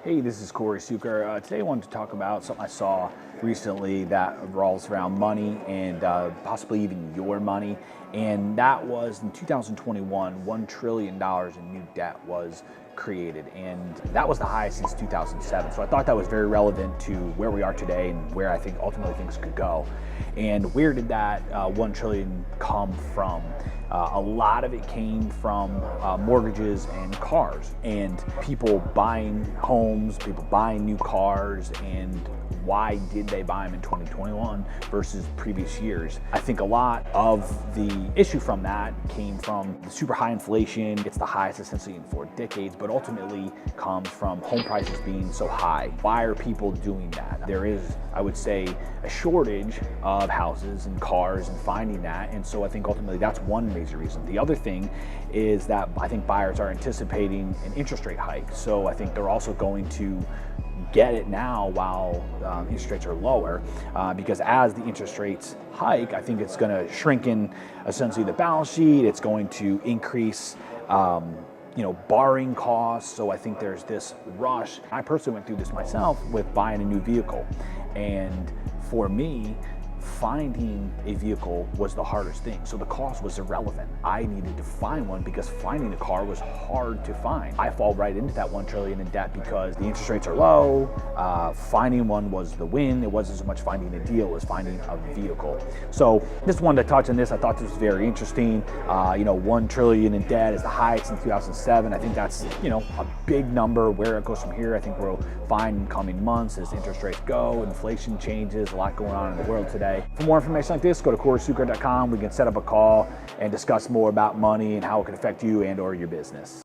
Hey, this is Suker. Today I wanted to talk about something I saw recently that revolves around money and possibly even your money. And that was in 2021, $1 trillion in new debt was created. And that was the highest since 2007. So I thought that was very relevant to where we are today and where I think ultimately things could go. And where did that 1 trillion come from? A lot of it came from mortgages and cars and people buying homes, people buying new cars, and why did they buy them in 2021 versus previous years? I think a lot of the issue from that came from the super high inflation. It's the highest essentially in 4 decades, but ultimately comes from home prices being so high. Why are people doing that? There is, I would say, a shortage of houses and cars and finding that. And so I think ultimately that's one major reason. The other thing is that I think buyers are anticipating an interest rate hike. So I think they're also going to get it now while interest rates are lower, because as the interest rates hike, I think it's going to shrink in essentially the balance sheet. It's going to increase borrowing costs. So I think there's this rush. I personally went through this myself with buying a new vehicle, and for me, finding a vehicle was the hardest thing. So the cost was irrelevant. I needed to find one because finding a car was hard to find. I fall right into that 1 trillion in debt because the interest rates are low. Finding one was the win. It wasn't so much finding a deal as finding a vehicle. So just wanted to touch on this. I thought this was very interesting. 1 trillion in debt is the highest since 2007. I think that's, a big number. Where it goes from here, I think we'll find in coming months as interest rates go, inflation changes, a lot going on in the world today. For more information like this, go to suker.com. We can set up a call and discuss more about money and how it can affect you and or your business.